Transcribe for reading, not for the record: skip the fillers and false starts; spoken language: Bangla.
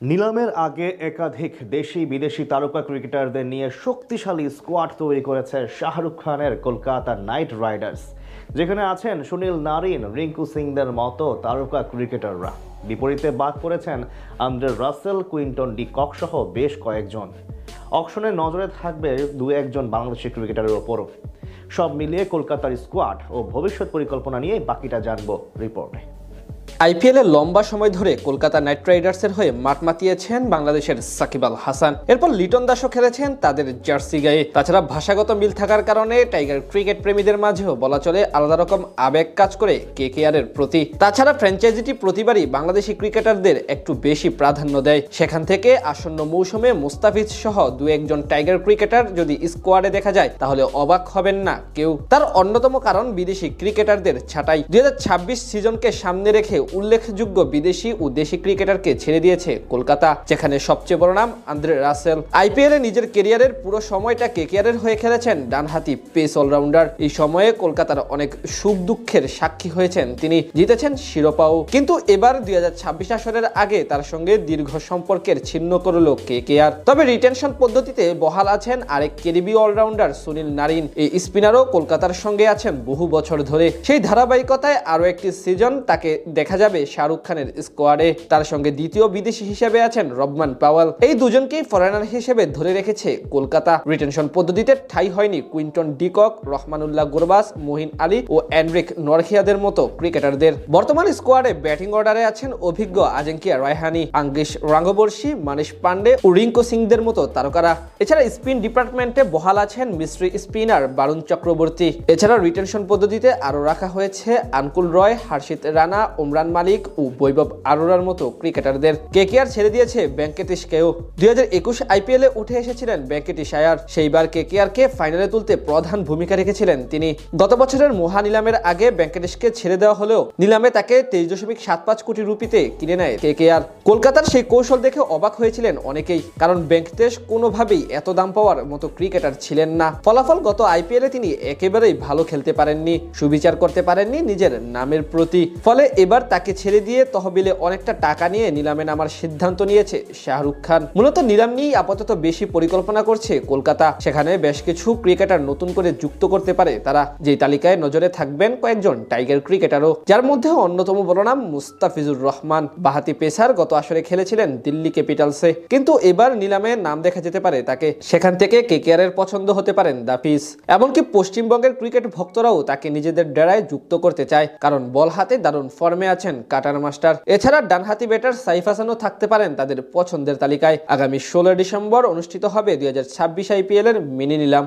নিলামের আগে একাধিক দেশি বিদেশি তারকা ক্রিকেটারদের নিয়ে শক্তিশালী স্কোয়াড তৈরি করেছে শাহরুখ খানের কলকাতা নাইট রাইডার্স, যেখানে আছেন সুনীল নারিন, রিঙ্কু সিংদের মতো তারকা ক্রিকেটাররা। বিপরীতে বাদ পড়েছেন Andre Russell, Quinton de Kock সহ বেশ কয়েকজন। অকশনে নজরে থাকবে দু একজন বাংলাদেশি ক্রিকেটারের ওপরও। সব মিলিয়ে কলকাতার স্কোয়াড ও ভবিষ্যৎ পরিকল্পনা নিয়ে বাকিটা জানবো রিপোর্টে। আইপিএলে লম্বা সময় ধরে কলকাতা নাইট রাইডার্সের হয়ে মাঠ মাতিয়েছেন বাংলাদেশের সাকিব আল হাসান। এরপর লিটন দাসও খেলেছেন তাদের জার্সি গায়ে। তাছাড়া ভাষাগত মিল থাকার কারণে টাইগার ক্রিকেট প্রেমীদের মাঝেও বলা চলে আলাদা রকম আবেগ কাজ করে কেকেআর এর প্রতি। তাছাড়া ফ্র্যাঞ্চাইজিটি প্রতিবারই বাংলাদেশি ক্রিকেটারদের একটু বেশি প্রাধান্য দেয়। সেখান থেকে আসন্ন মৌসুমে মুস্তাফিজ সহ দু একজন টাইগার ক্রিকেটার যদি স্কোয়াডে দেখা যায় তাহলে অবাক হবেন না কেউ। তার অন্যতম কারণ বিদেশি ক্রিকেটারদের ছাঁটাই। 2026 সিজনকে সামনে রেখে উল্লেখযোগ্য বিদেশি ও দেশি ক্রিকেটারকে ছেড়ে দিয়েছে কলকাতা, যেখানে সবচেয়ে বড় নাম আন্দ্রে রাসেল। আইপিএলে নিজের ক্যারিয়ারের পুরো সময়টা কেকেআরের হয়ে খেলেছেন ডানহাতি পেস অলরাউন্ডার। এই সময়ে কলকাতার অনেক সুখ দুঃখের সাক্ষী হয়েছেন তিনি, জিতেছেন শিরোপাও। কিন্তু এবার 2026 আসরের আগে তার সঙ্গে দীর্ঘ সম্পর্কের ছিন্ন করল কেকেআর। তবে রিটেনশন পদ্ধতিতে বহাল আছেন আরেক কেরিবীয় অলরাউন্ডার সুনীল নারিন। এই স্পিনারও কলকাতার সঙ্গে আছেন বহু বছর ধরে। সেই ধারাবাহিকতায় আরো একটি সিজন তাকে দেখা যাবে শাহরুখ খানের স্কোয়াডে। তার সঙ্গে দ্বিতীয় বিদেশি হিসেবে আছেন রবমান পাওয়েল। এই দুজনকেই ফরেনার হিসেবে ধরে রেখেছে কলকাতা। রিটেনশন পদ্ধতিতে ঠাঁই হয়নি Quinton de Kock, Rahmanullah Gurbaz, Moeen Ali ও এন্ড্রিক নরখিয়াদের মতো ক্রিকেটারদের। বর্তমান স্কোয়াডে ব্যাটিং অর্ডারে আছেন অভিজ্ঞ আজিঙ্কিয়া রায়হানি, আঙ্গিশ রাঙ্গবর্ষী, মানিশ পান্ডে ও রিঙ্কু সিংদের মতো তারকারা। এছাড়া স্পিন ডিপার্টমেন্টে বহাল আছেন মিস্ট্রি স্পিনার বারুণ চক্রবর্তী। এছাড়া রিটেনশন পদ্ধতিতে আরো রাখা হয়েছে আনকুল রয়, হর্ষিত রানা, ওমরান মালিক ও বৈভব আরোরার মতো ক্রিকেটারদের। কেকেআর ছেড়ে দিয়েছে ভেঙ্কটেশকেও। 2021 আইপিএলে উঠে এসেছিলেন ভেঙ্কটেশায়ার। সেইবার কেকেআরকে ফাইনালে তুলতে প্রধান ভূমিকা রেখেছিলেন তিনি। গত বছরের মহা নিলামের আগে ভেঙ্কটেশকে ছেড়ে দেওয়া হলেও নিলামে তাকে 23.75 কোটি রুপিতে কিনে নেয় কেকেআর। কলকাতার সেই কৌশল দেখে অবাক হয়েছিলেন অনেকেই, কারণ ভেঙ্কটেশ কোনোভাবেই এত দাম পাওয়ার মতো ক্রিকেটার ছিলেন না। ফলাফল গত আইপিএলে তিনি একেবারেই ভালো খেলতে পারেননি, সুবিচার করতে পারেননি নিজের নামের প্রতি। ফলে এবার তাকে ছেড়ে দিয়ে তহবিলে অনেকটা টাকা নিয়ে নিলামে নামার সিদ্ধান্ত নিয়েছে শাহরুখ খান। মূলত নিলাম নিয়েই আপাতত বেশি পরিকল্পনা করছে কলকাতা। সেখানে বেশ কিছু ক্রিকেটার নতুন করে যুক্ত করতে পারে তারা, যেই তালিকায় নজরে থাকবেন কয়েকজন টাইগার ক্রিকেটারও, যার মধ্যে অন্যতম বড় নাম মুস্তাফিজুর রহমান। বাহাতি পেসার গত আসরে খেলেছিলেন দিল্লি ক্যাপিটালসে, কিন্তু এবার নিলামে নাম দেখা যেতে পারে তাকে। সেখান থেকে কেকেআর এর পছন্দ হতে পারেন দাফিস। এমনকি পশ্চিমবঙ্গের ক্রিকেট ভক্তরাও তাকে নিজেদের ডেরায় যুক্ত করতে চায়, কারণ বল হাতে দারুণ ফর্মে আছেন কাটার মাস্টার। এছাড়া ডানহাতি ব্যাটার সাইফ হাসানও থাকতে পারেন তাদের পছন্দের তালিকায়। আগামী 16 ডিসেম্বর অনুষ্ঠিত হবে 2026 আইপিএল এর মিনি নিলাম।